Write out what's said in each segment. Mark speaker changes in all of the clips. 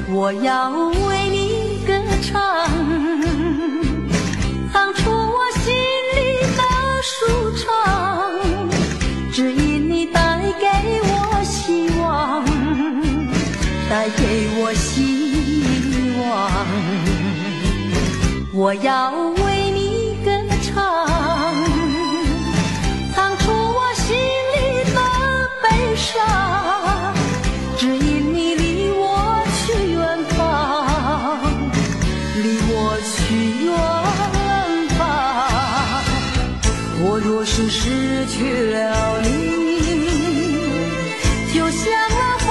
Speaker 1: 我要为你歌唱，唱出我心里的舒畅，只因你带给我希望，带给我希望。我要为你歌唱，唱出我心里的悲伤，只因你离我去远方，离我去远方。我若是失去了你，就像那风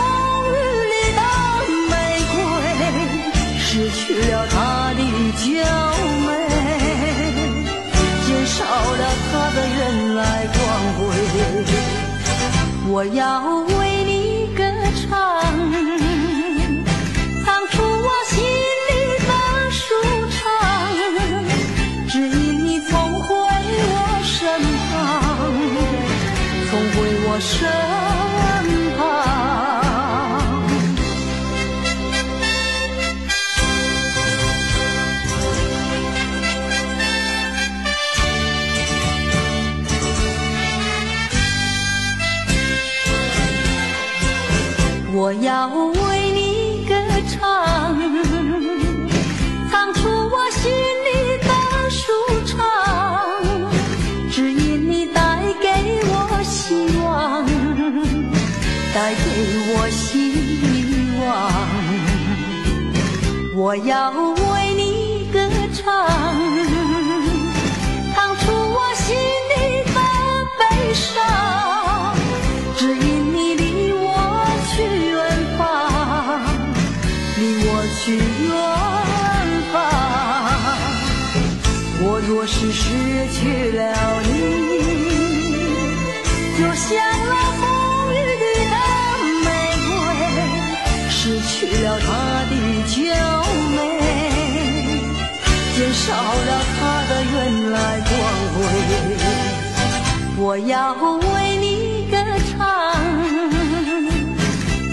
Speaker 1: 雨里的玫瑰，失去了它的娇美，减少了它的原来光辉。我要为你歌唱，唱出我心里的舒畅，只因你重回我身旁，重回我身旁。我要为你歌唱，唱出我心里的舒畅，只因你带给我希望，带给我希望。我要为你歌唱，唱出我心里的悲伤，只因你离我去远方，离我去远方。我若是失去了你，就像那风雨里的玫瑰，失去了它的娇美，减少了它的原来光辉。我要为你歌唱，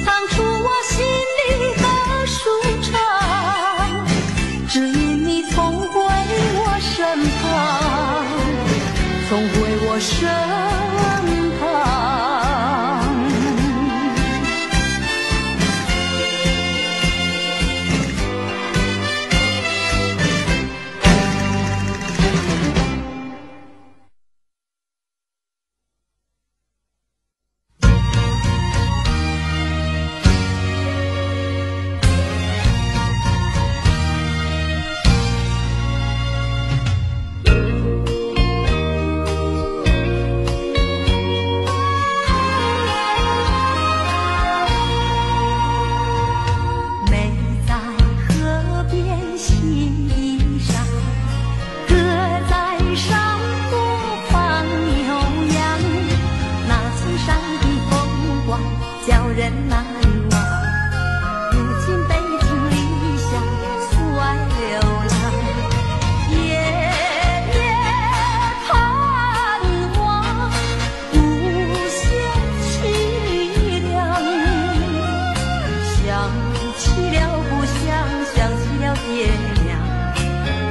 Speaker 1: 唱出我心里的舒畅，只因你重回我身旁，重回我身旁。人难忘。如今北京理想出外流浪，夜夜盼望，无限凄凉。想起了故乡，想起了爹娘，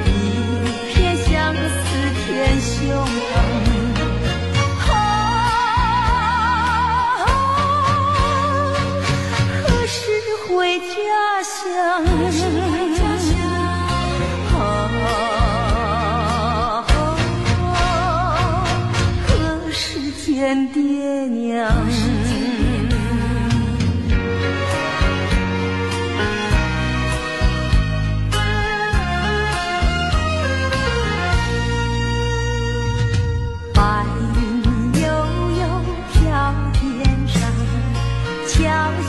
Speaker 1: 一片相思填胸膛。回家乡，何时见爹娘？白云悠悠飘天上，桥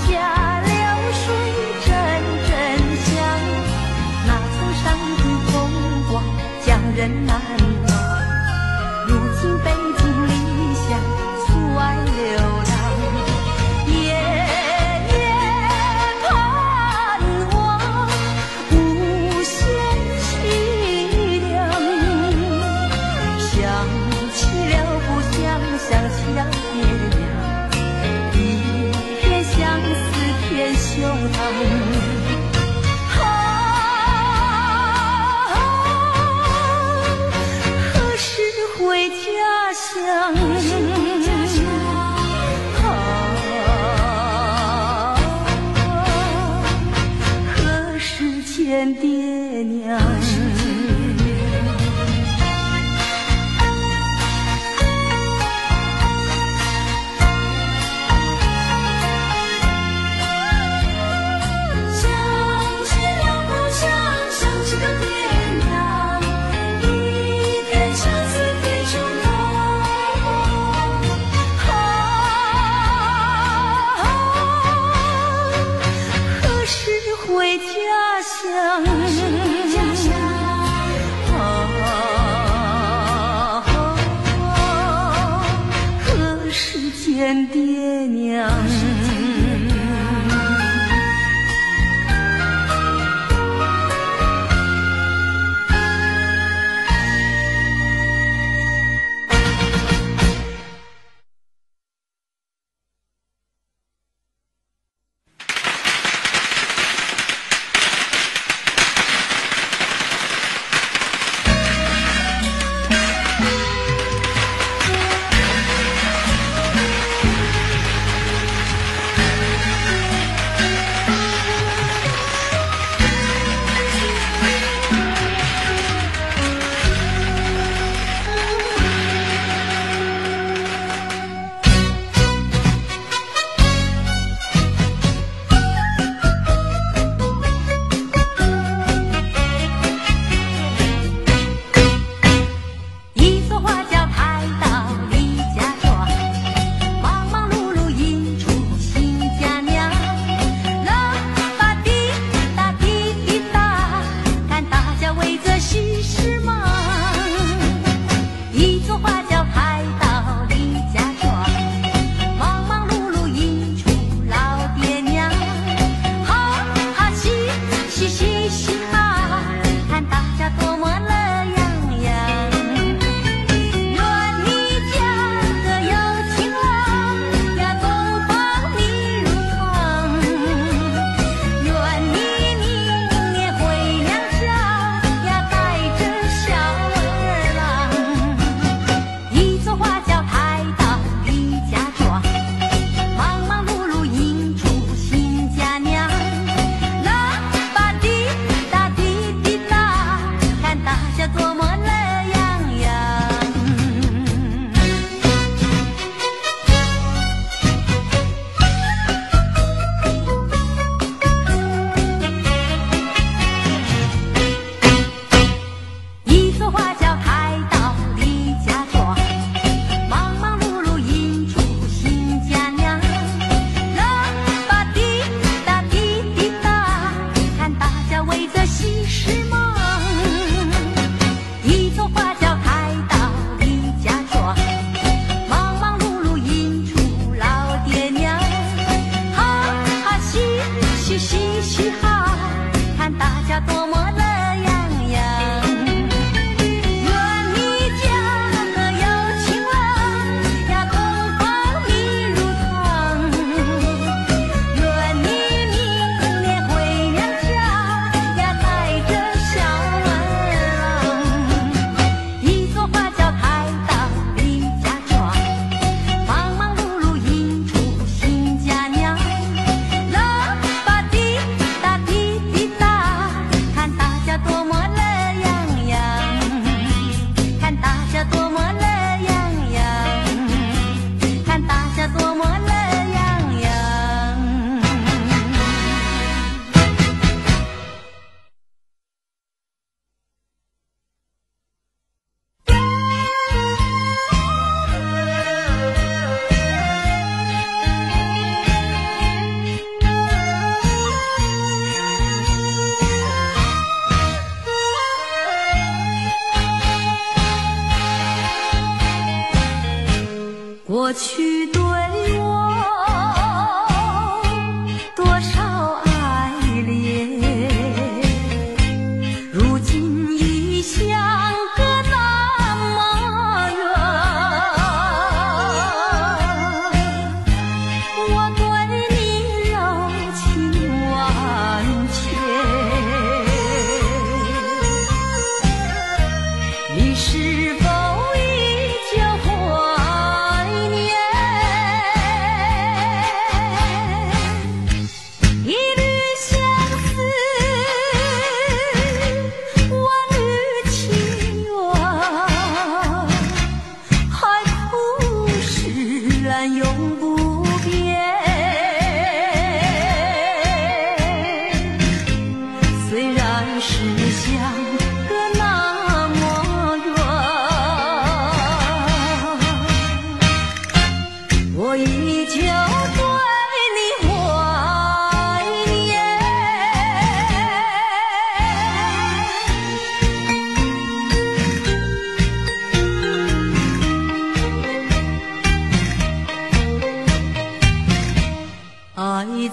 Speaker 1: 下人难忘，如今北京理想出外流浪，夜夜盼望，无限凄凉。想起了故乡，想起了爹娘，一片相思填胸膛。回家乡，何时见爹娘？想起了故乡，想起了爹娘，一片相思填胸膛。何时回家乡？何时见爹娘？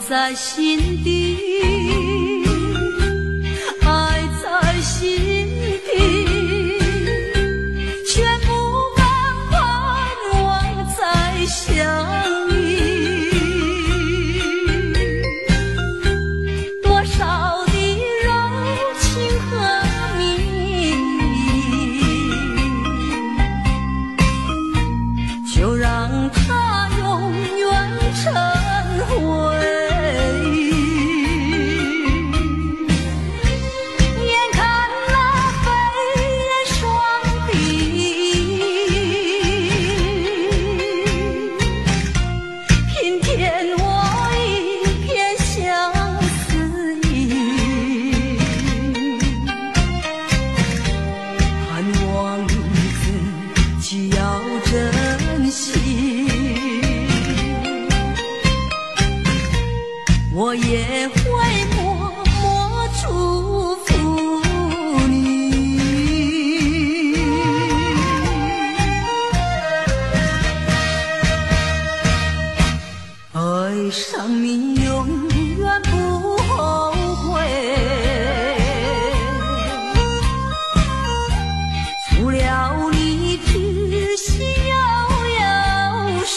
Speaker 1: 在心底，爱在心底，却不敢盼望再相遇。多少的柔情和蜜意，就让它永远成灰。我也会默默祝福你，爱上你永远不后悔，除了你只需要有谁。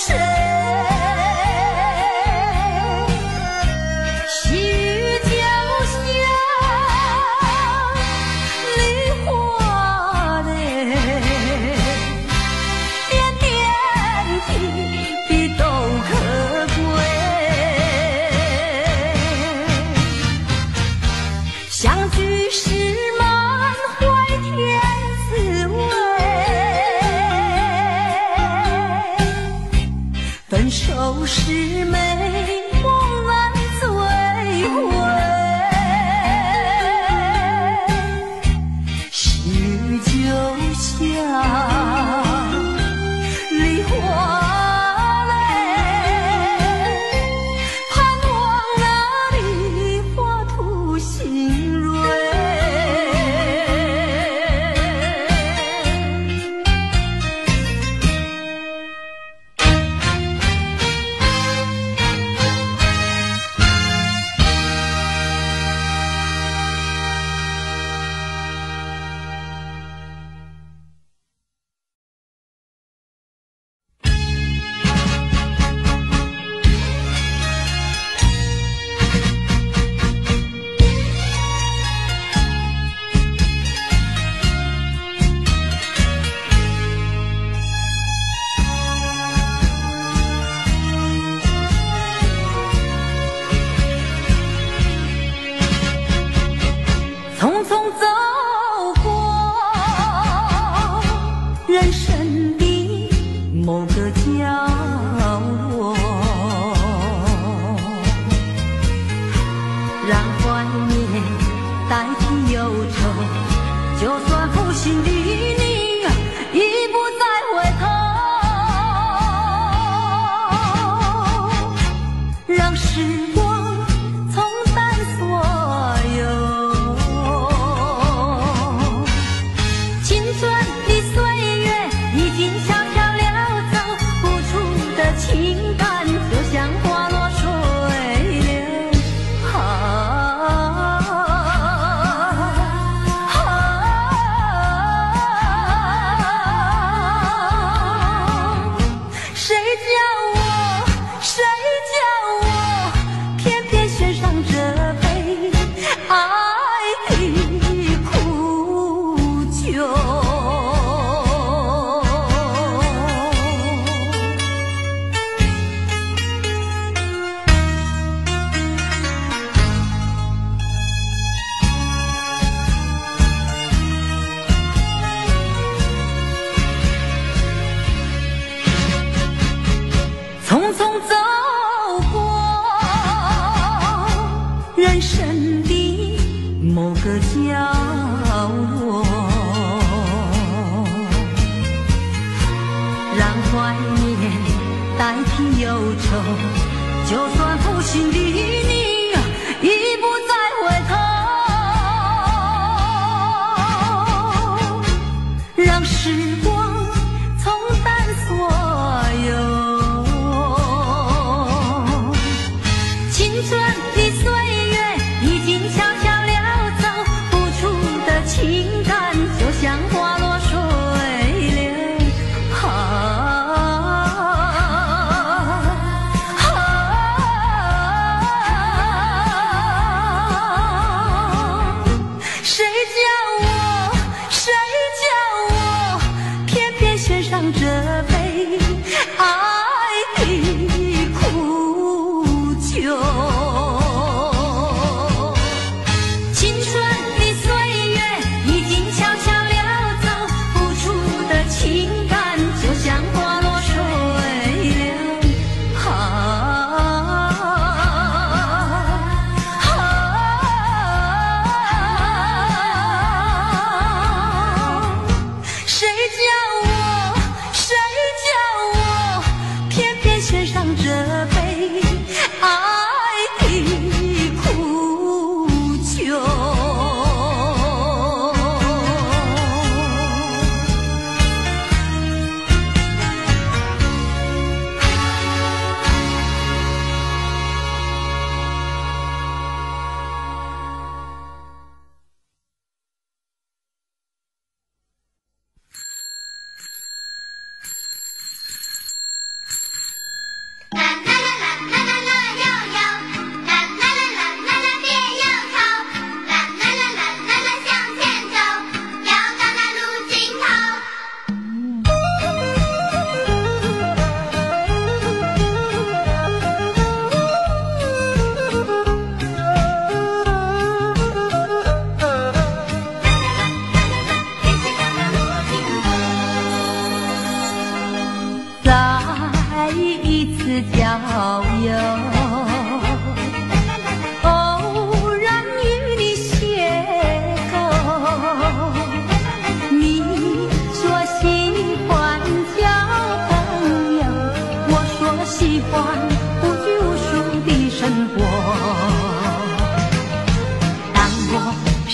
Speaker 1: 相聚时满怀甜滋味，分手时美梦难追回，细雨就像梨花。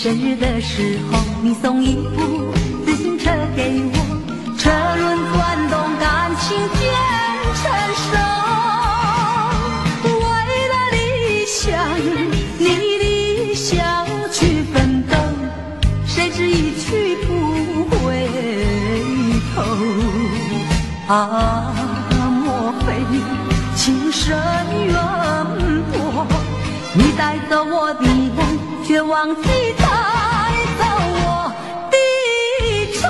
Speaker 1: 生日的时候，你送一部自行车给我，车轮转动，感情渐成熟。为了理想，你理想去奋斗，谁知一去不回头。啊，莫非情深缘薄？你带走我的梦，却忘记带走我的愁。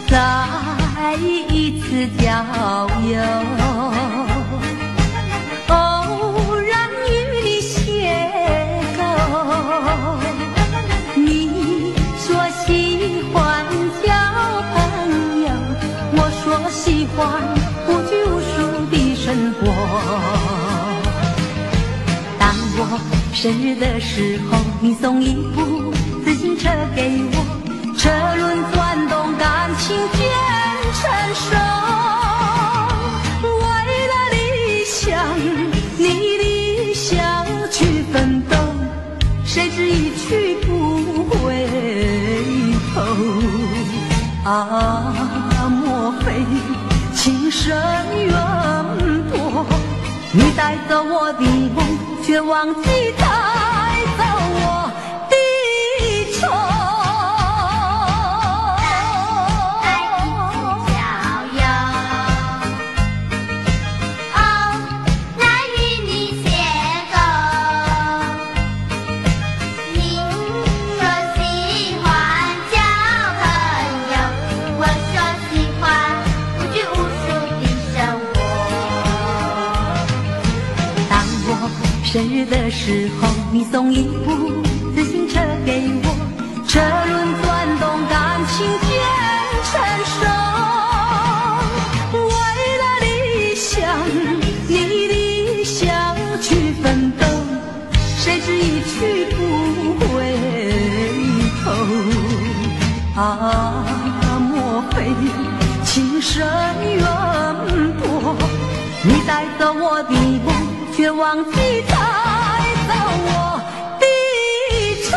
Speaker 1: 再一次郊游，喜欢无拘无束的生活。当我生日的时候，你送一部自行车给我，车轮转动，感情渐成熟。为了理想，你理想去奋斗，谁知一去不回头。啊，莫非情深缘薄。你带走我的梦，却忘记带走我的愁。生日的时候，你送一部自行车给我，车轮转动，感情渐成熟。为了理想，你理想去奋斗，谁知一去不回头。啊，莫非情深缘薄？你带走我的梦，却忘记带走我的愁。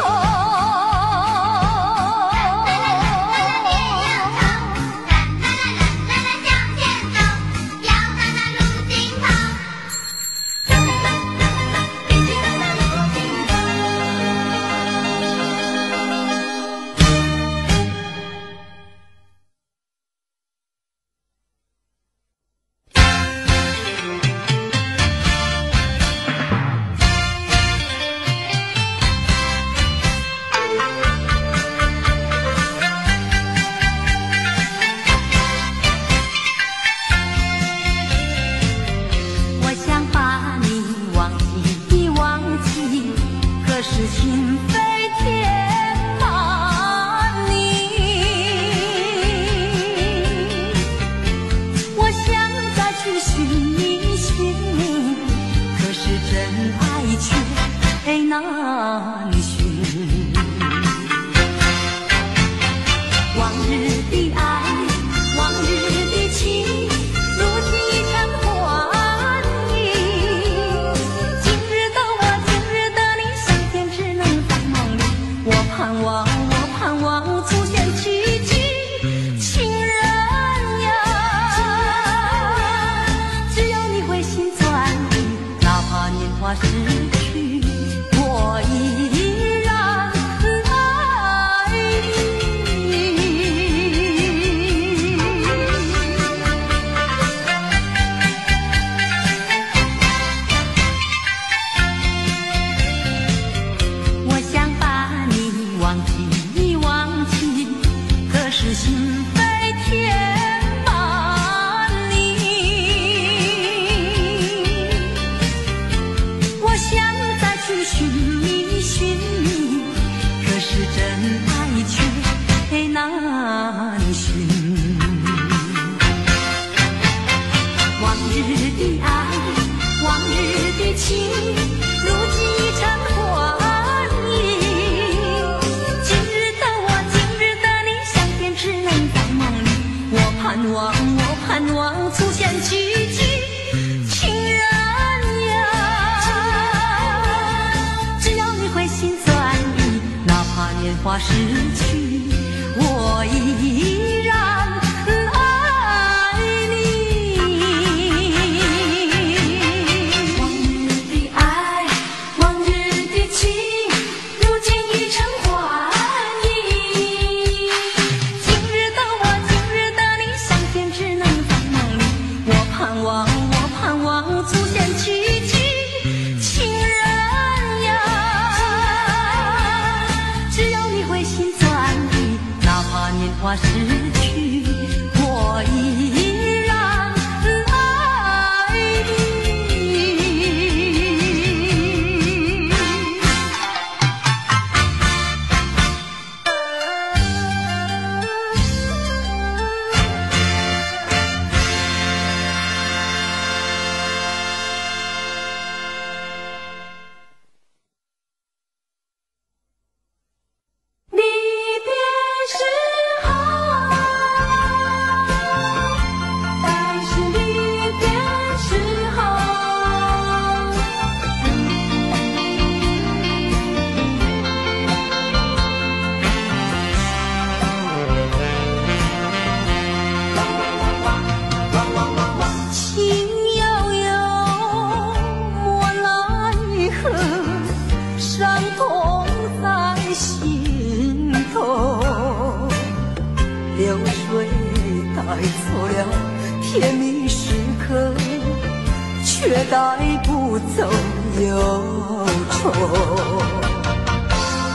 Speaker 1: 情非填满你，我想再去寻觅寻觅，可是真爱却难寻。往日的爱，往日的情，如今已成幻影。今日的我，今日的你，相见只能在梦里。我盼望出现奇迹，情人呀，只要你回心转意，哪怕年华逝去，我依然爱你。我想把你忘记，可是心非填满你。我想再去寻觅寻觅，可是真爱却难寻。往日的爱，往日的情，如今已成幻影。今日的我，今日的你，相见只能在梦里。我盼望出现奇迹，情人呀，只要你回心转意，哪怕年华逝去，我依然爱你。往日的爱，往日的情，如今已成幻影。今日的我，今日的你，相见只能在梦里。我盼望出现奇迹，情人呀，只要你回心转意，哪怕年华逝去，我依然爱你。离别时候甜蜜时刻，却带不走忧愁。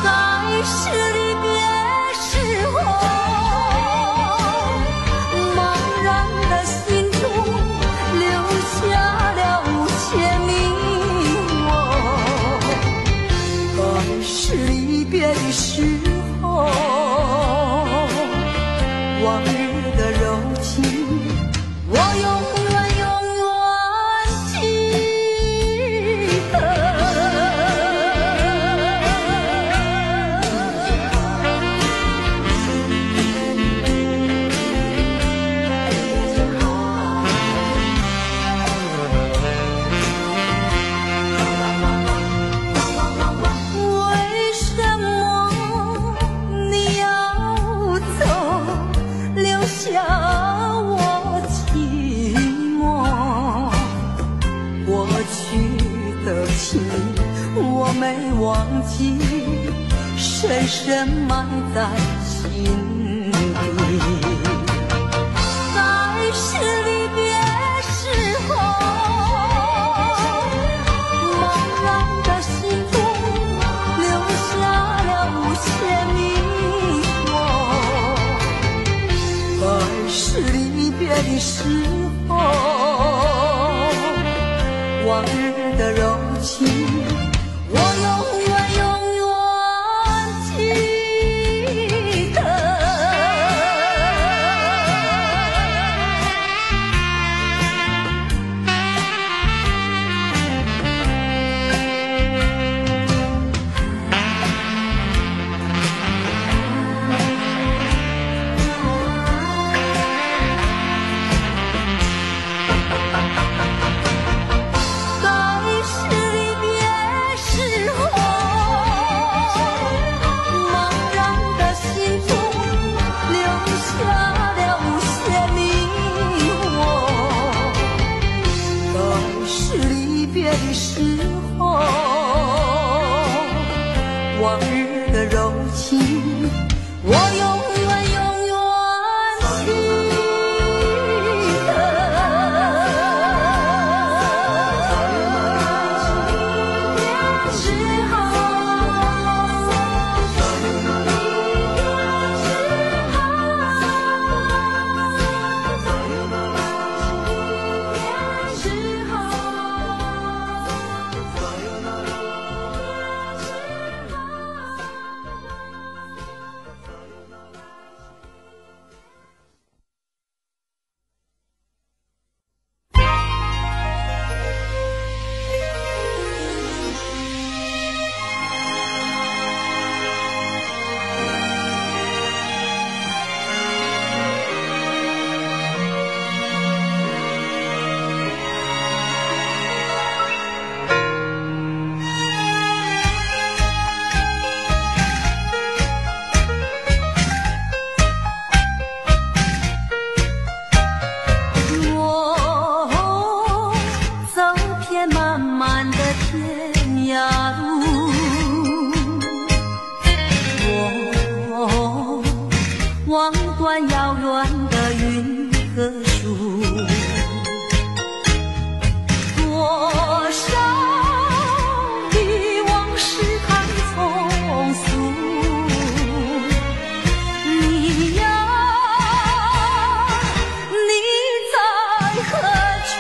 Speaker 1: 该是离别时候，茫然的心中留下了无限迷惘。该是离别的时候，往日的柔情，我永远永远记得。为什么你要走，留下我寂寞？过去的情我没忘记，深深埋在心底。该是离别时候，茫然的心中留下了无限迷惘。该是离别的时候，往日的柔情，我永远永远记得。该是离别时候，茫然的心中留下了无限迷惘。该是离别的时候，往日的柔情，我永远永远记得。时候，我走遍漫漫的天涯路，我望断遥远的云和树，多少的往事太匆促，你呀，你在何处？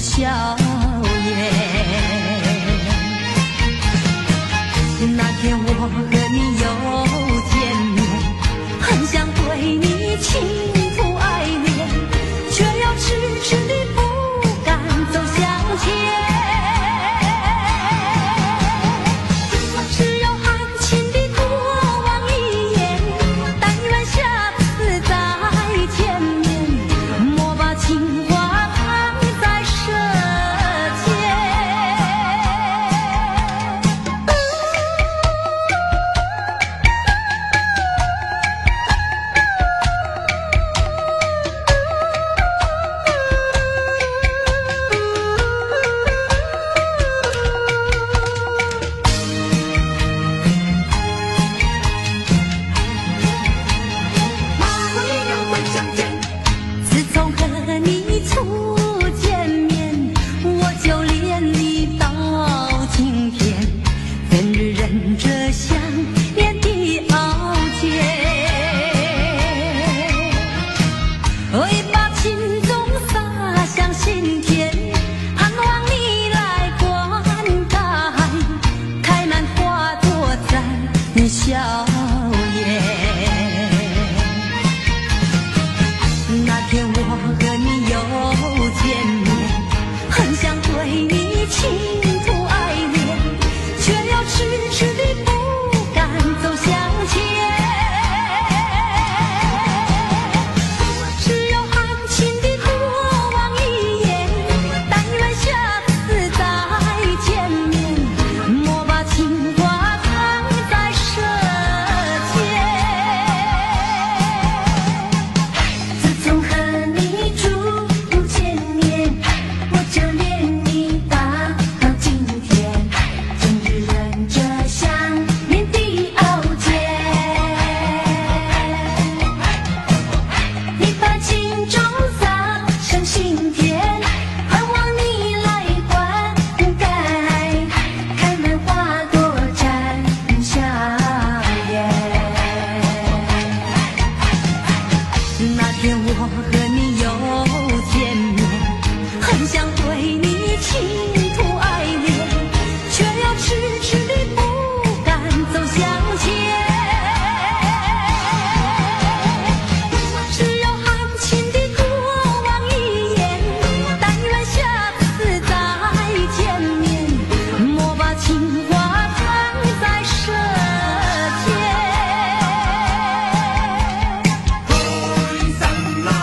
Speaker 1: 笑颜。那天我和你又见面，很想对你倾吐爱恋，却又迟迟地不敢走向前。只有含情地多望一眼，但愿下次再见面，莫把情话藏在舌尖。自从和你初见面，我就恋你到今天，怎日忍着想念的傲坚，为把情衷洒向心田，盼望你来灌溉，开满花朵在笑颜。那天我和你又见面，很想对你倾吐爱恋，却又迟迟地不敢走向前。只有含情地多望一眼，但愿下次再见面，莫把情话藏在舌尖。自从和你初见面，我就恋你到今天，整日忍着想念的傲坚。你把情衷洒向心田，盼望你来灌溉，开满花朵绽笑颜。那天我和你又见面，很想对你倾吐爱恋，却又迟迟地不敢走向前。只有含情地多望一眼，但愿下次再见面，莫把情话藏在舌尖。
Speaker 2: Hoy San La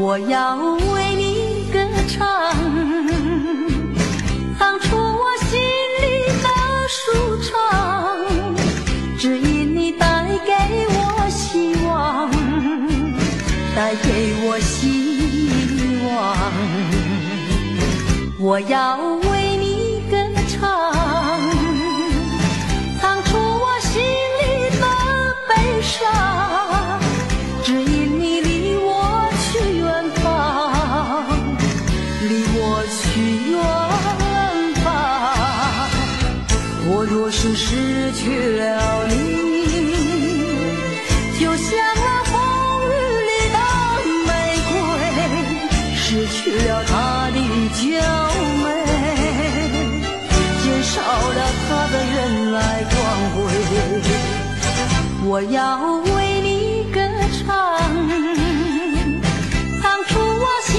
Speaker 1: 我要为你歌唱，唱出我心里的舒畅，只因你带给我希望，带给我希望。我要为你歌唱，唱出我心里的悲伤，只因你离我去远方，离我去远方。我若是失去了你，就像那风雨里的玫瑰，失去了它的娇美，减少了它的原来光辉。我要为你歌唱，唱出我心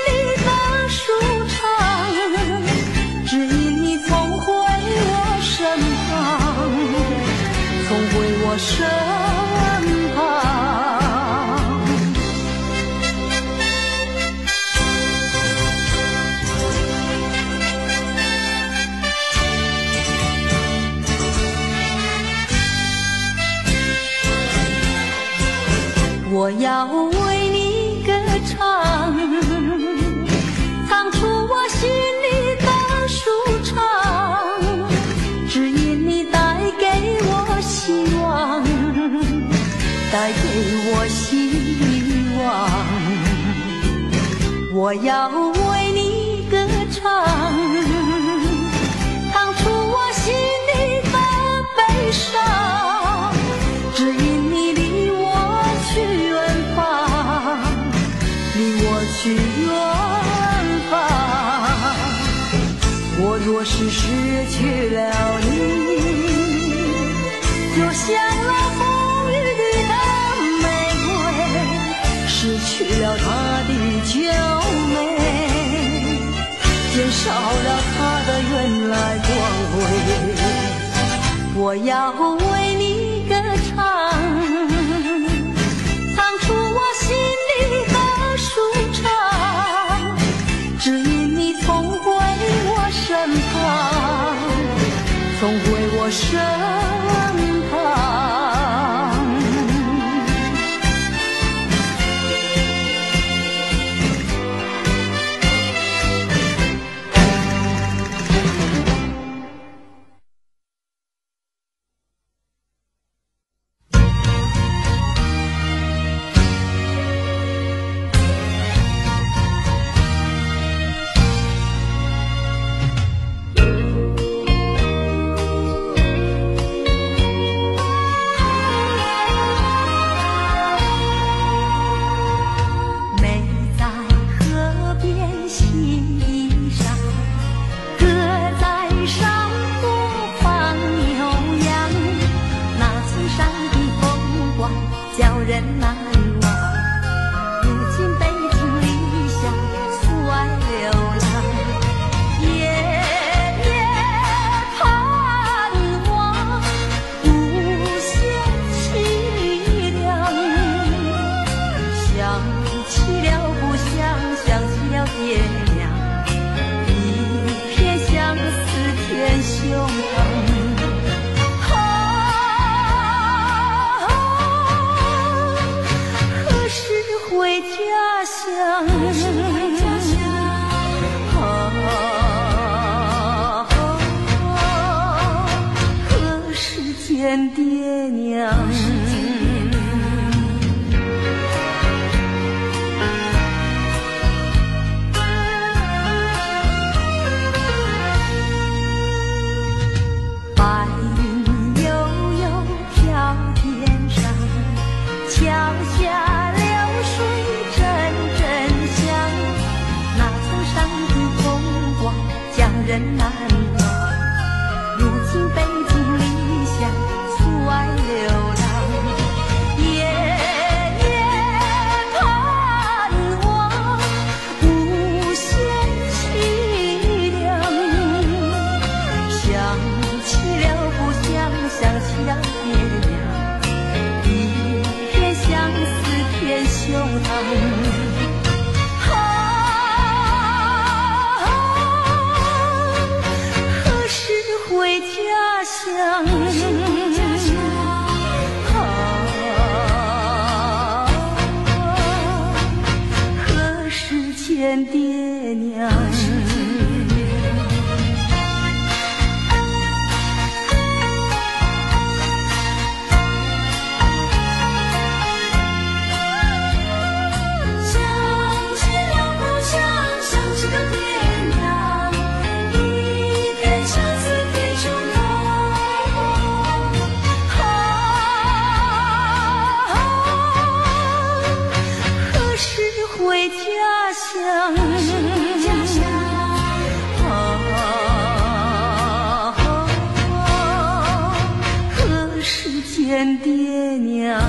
Speaker 1: 里的舒畅，只因你总回我身旁，总回我身旁。我要为你歌唱，唱出我心里的舒畅，只因你带给我希望，带给我希望。我要为你歌唱，唱出我心里的悲伤，只因你离我去远方，离我去远方。我若是失去了你，就像那风雨里的玫瑰，失去了它的娇美，减少了它的原来光辉。我要为你歌唱，唱出我心里的舒畅，只因你总回我身旁，总回我身旁。乡。何时见爹娘？何时见爹娘？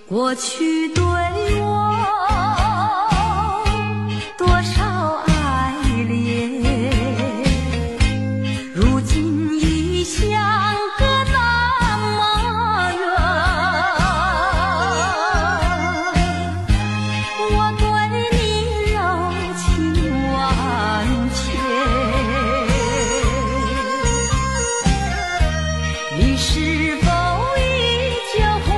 Speaker 1: 过去对我多少爱恋，如今已相隔那么远。我对你柔情万千，你是否依旧怀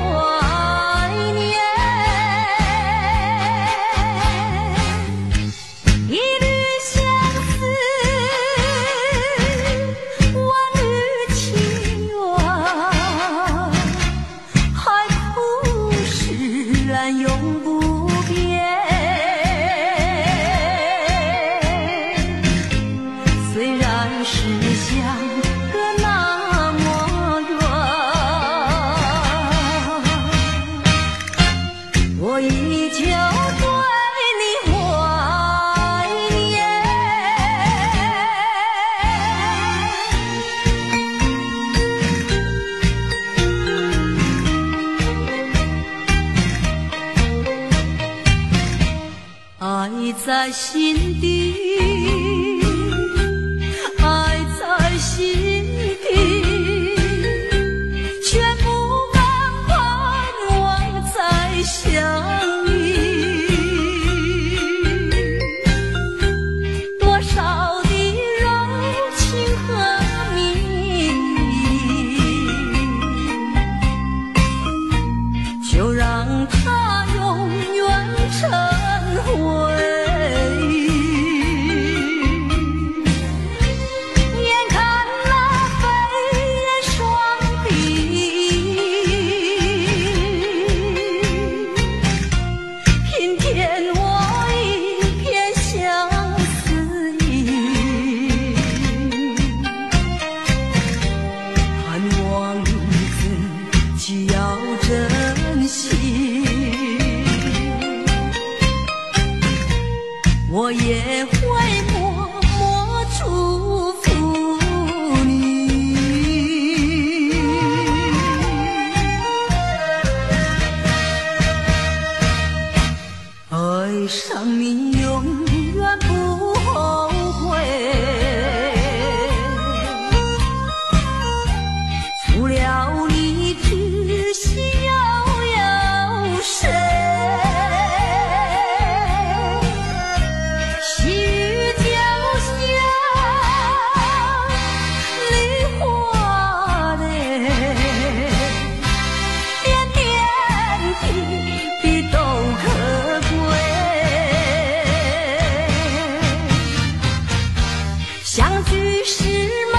Speaker 1: 是满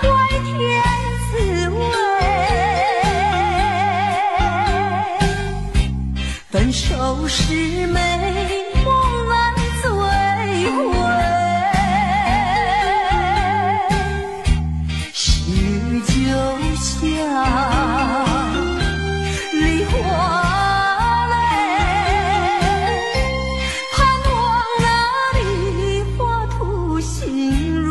Speaker 1: 怀甜滋味，分手是美梦难追回，许久下梨花泪，盼望那梨花吐新蕊。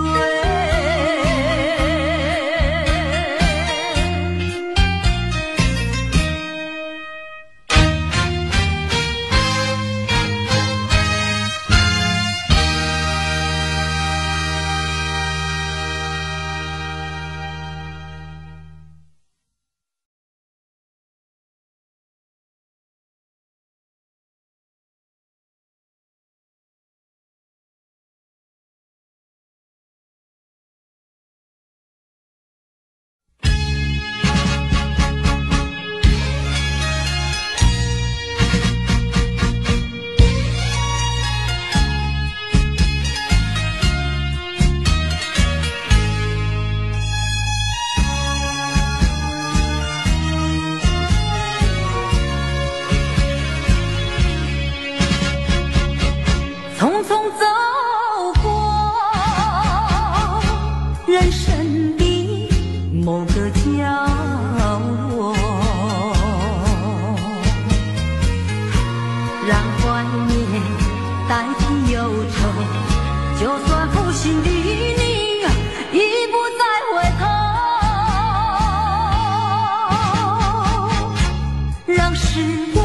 Speaker 1: 匆匆走过人生的某个角落，让怀念代替忧愁，就算负心的你已不再回头，让时光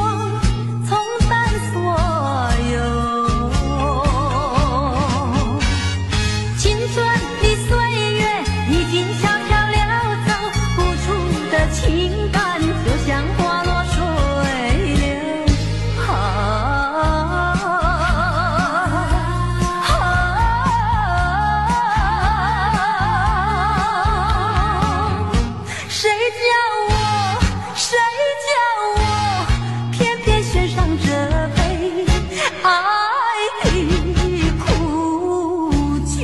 Speaker 1: 冲淡所有。情感就像花落水流，谁叫我偏偏选上这杯爱的苦酒。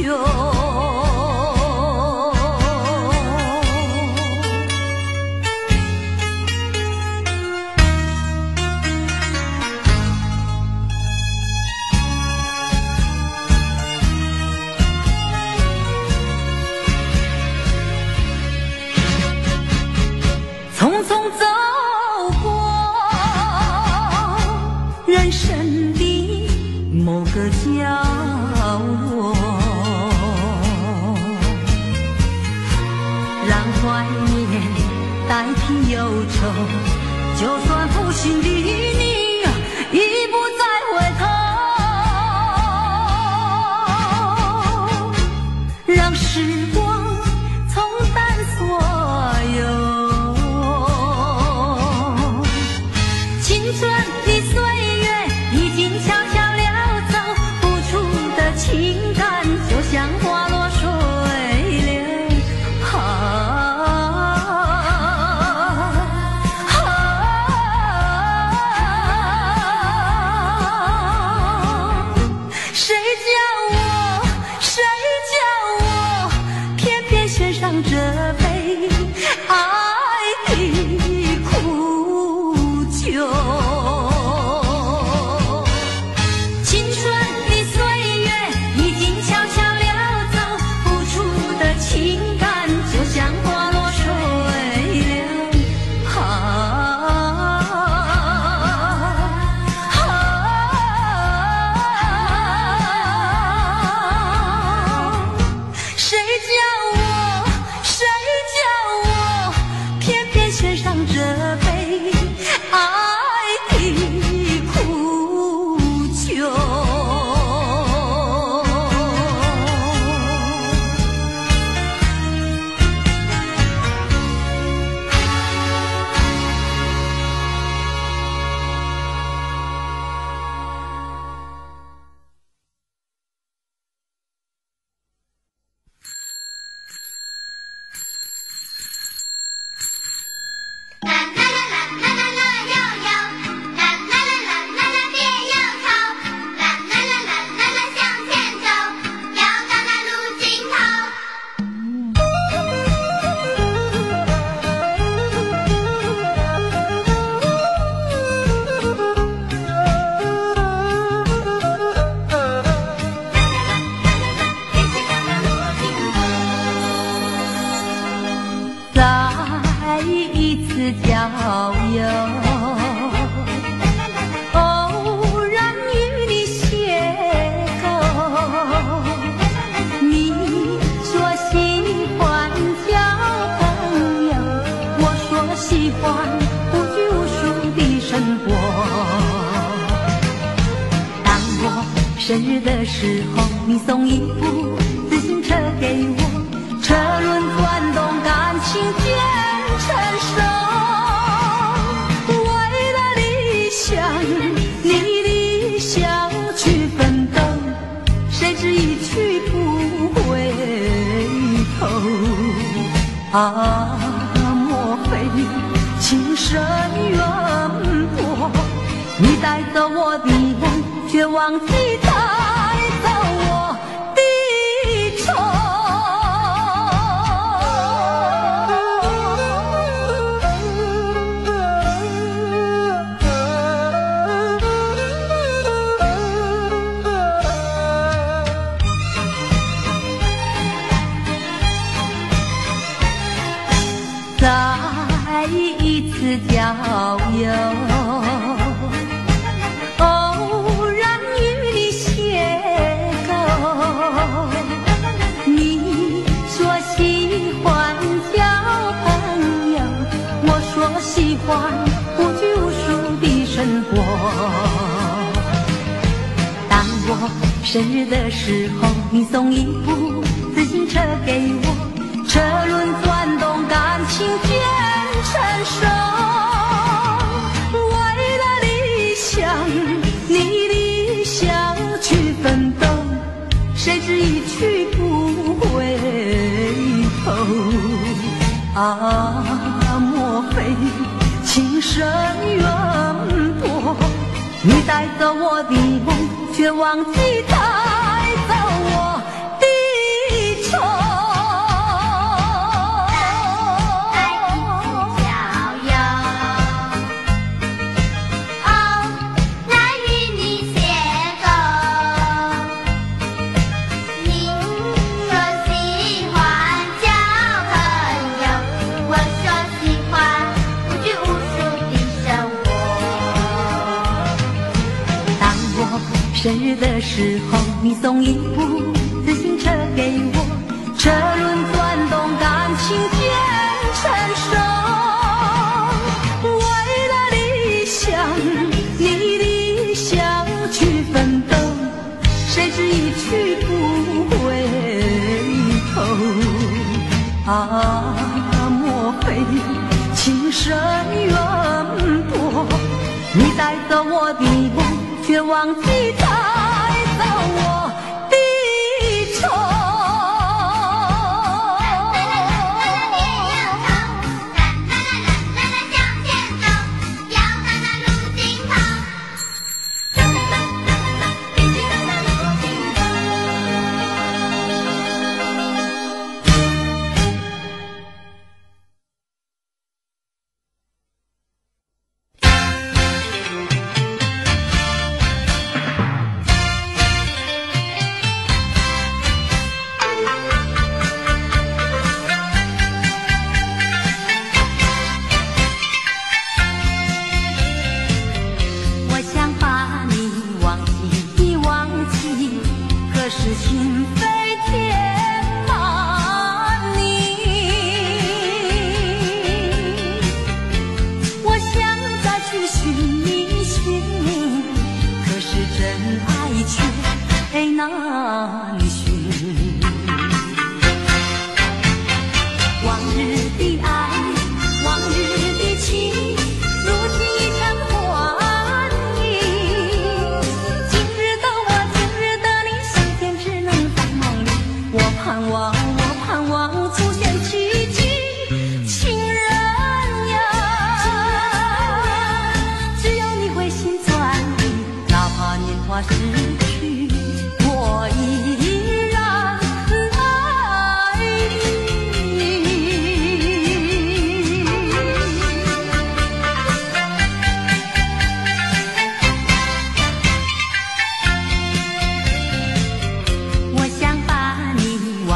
Speaker 1: 匆匆走过人生的某个角落，让怀念代替忧愁，就算负心的你已不再回头，让时光冲淡所有。青春的岁月已经悄悄溜走，付出的情感就像花落水流，谁叫我偏偏选上这杯爱的苦酒。青春的岁月已经悄悄溜走，付出的情感就像花落水流，谁郊游，偶然与你邂逅。你说喜欢交朋友，我说喜欢无拘无束的生活。当我生日的时候，你送一部自行车给我，车轮转动，感情渐成熟。为了理想，你理想去奋斗，谁知一去不回头。啊，莫非情深缘薄？你带走我的梦，却忘记带走我的愁。再一次郊游，偶然与你邂逅。你说喜欢交朋友，我说喜欢无拘无束的生活。当我生日的时候，你送一部自行车给我，车轮转动，感情渐成熟。为了理想，你理想去奋斗，谁知一去不回头。啊，莫非情深缘薄？你带走我的梦，却忘记带走我的愁。生日的时候，你送一部自行车给我，车轮转动，感情渐成熟。为了理想，你理想去奋斗，谁知一去不回头。啊，莫非情深缘薄？你带走我的梦，却忘记带走我的愁。是心飞填满你，我想再去寻觅寻觅，可是真爱却难寻。往日的爱，往日的情，如今已成幻影。今日的我，今日的你，心田只能在梦里。我盼望出现奇迹，情人呀，只要你回心转意，哪怕年华逝去，我依然爱你。我想把你忘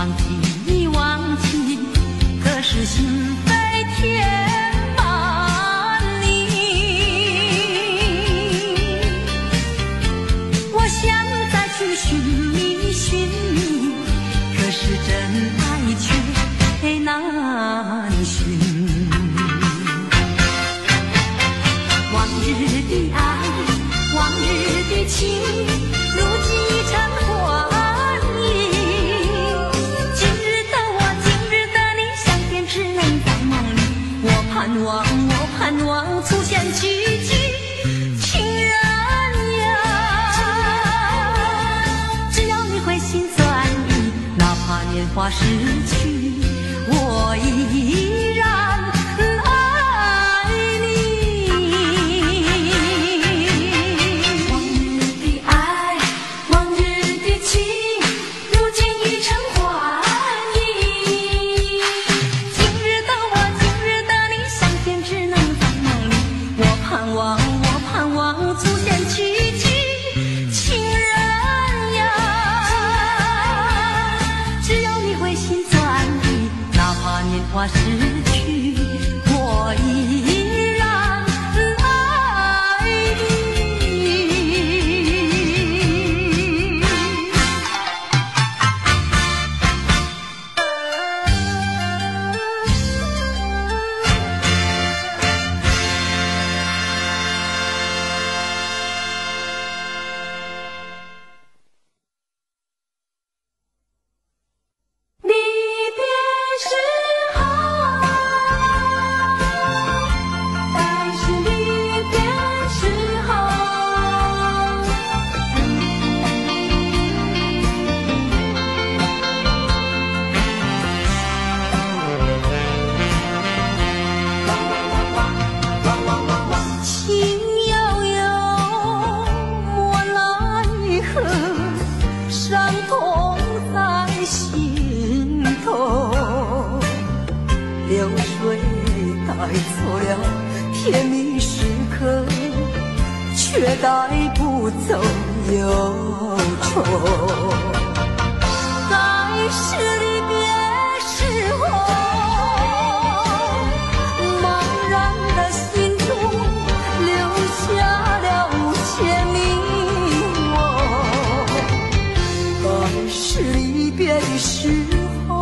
Speaker 1: 记，可是心飞填满华逝去，我依然爱你。往日的爱，往日的情，如今已成幻影。今日的我，今日的你，相见只能在梦里。我盼望，我盼望出现奇迹。情人呀，只要你回心转意，哪怕年华逝去，我依然爱你。离别时候，但是离别时候，情悠悠，莫奈何，伤痛在心头，流水带走了甜蜜时刻，却带不走忧愁。在是离别时候，茫然的心中留下了千迷惘。在是离别的时候，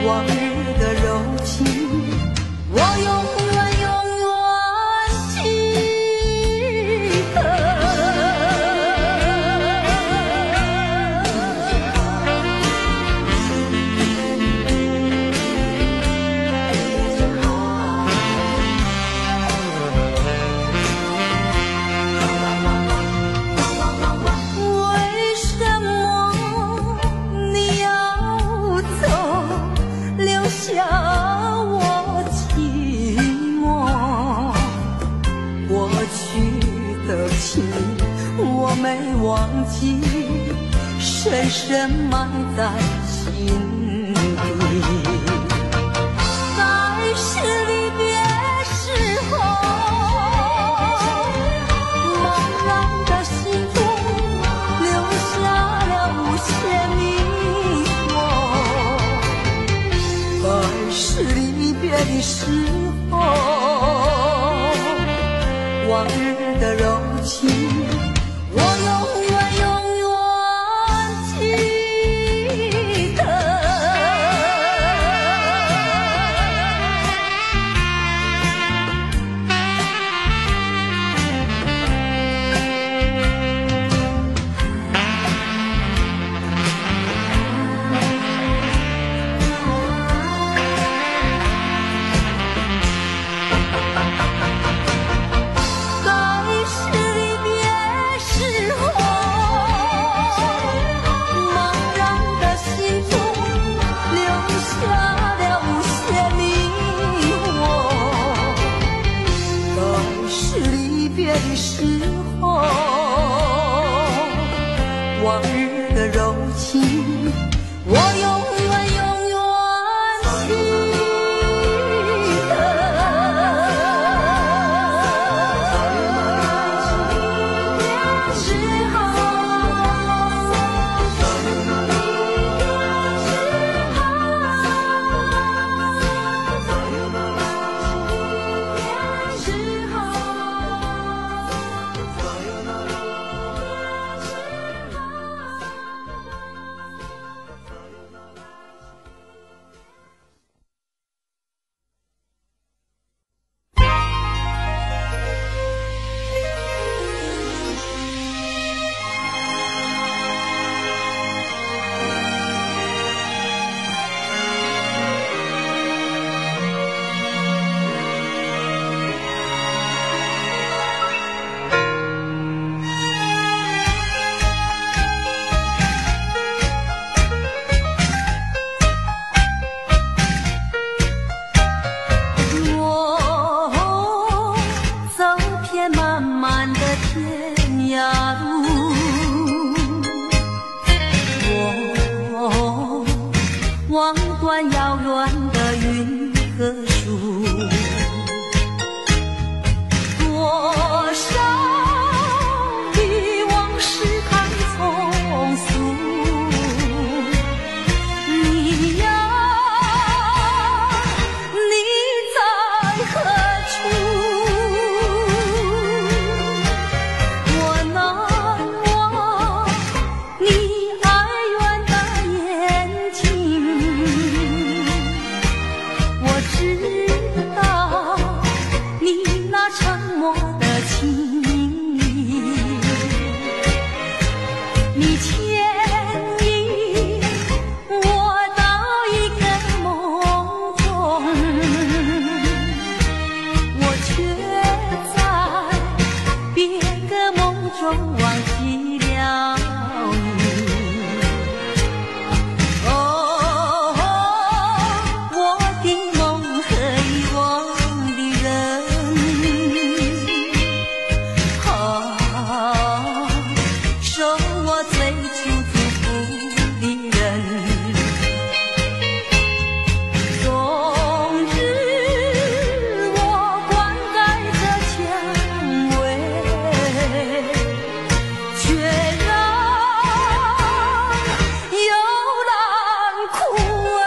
Speaker 1: 往日的柔情，我永远永远记得。为什么你要走，留下我寂寞？过去的情我没忘记，深深埋在心底。在是离别时候，茫然的心中留下了无限迷惘。在是离别的时候，往日的柔情，我永远永远记得。在是离别时候，茫然的心中留下了无限迷惘。在是离别的时候，往日的柔情，我永远永远记得。时候，时候。段遥远的云和树，多少的往事太匆促。你呀，你在何处？我难忘你爱远的眼睛，我知道你那沉默的情意，你牵引我到一个梦中，我却在别个梦中忘记了你。哦，我的梦和遗忘的人，受我最初祝福的人，终日我灌溉着蔷薇，却让幽兰枯萎。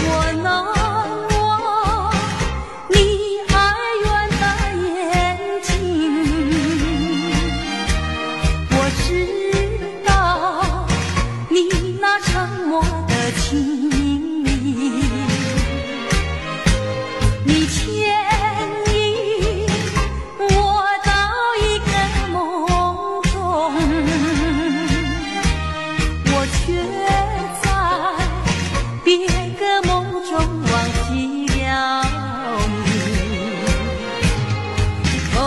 Speaker 1: 我难忘你爱远的眼睛，我知道你那沉默的情意，你牵引我到一个梦中，我却在别个梦中忘记了你。哦，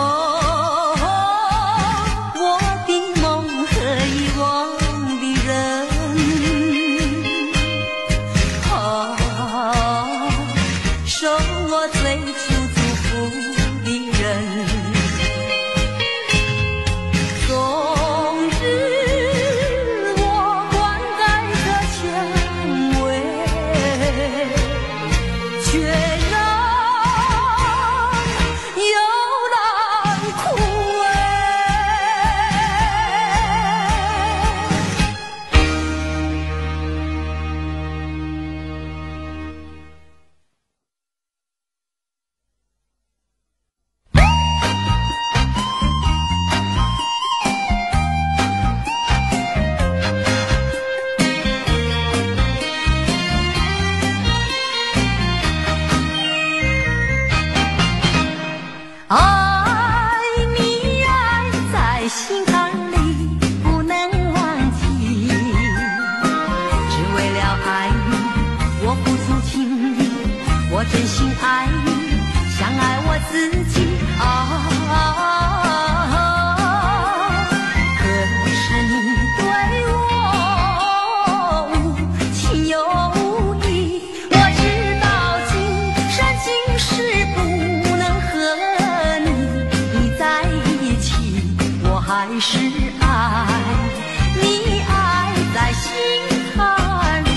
Speaker 1: 我的梦和遗忘的人，受我最初祝福的人，终日我灌溉着蔷薇，却让幽兰枯萎。爱你爱在心坎里不能忘记，只为了爱你我付出情意，我真心爱你像爱我自己可是你对我无情又无义，我知道今生今世不能和你在一起，我还是爱你爱在心坎里。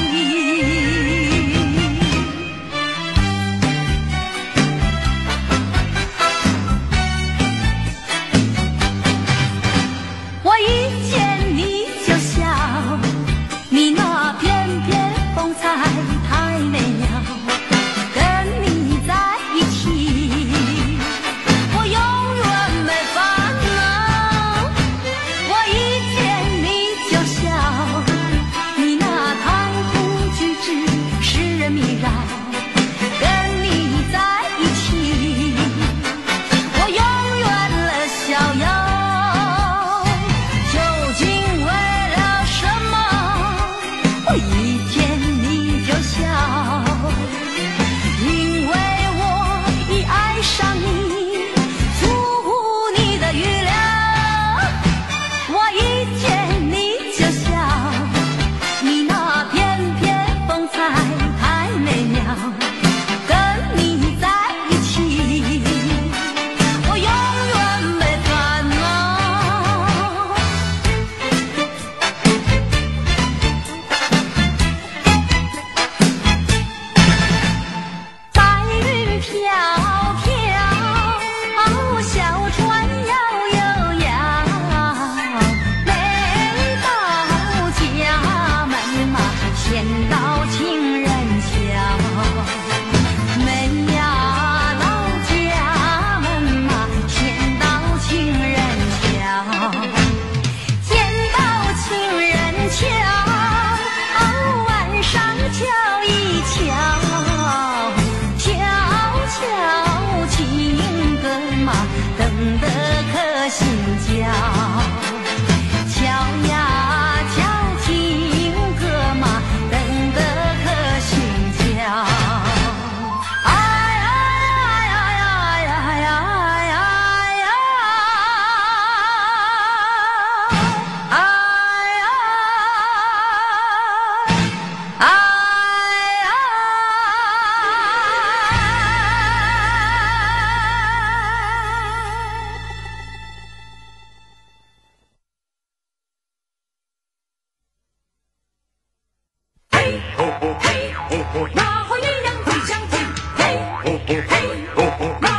Speaker 2: 嗯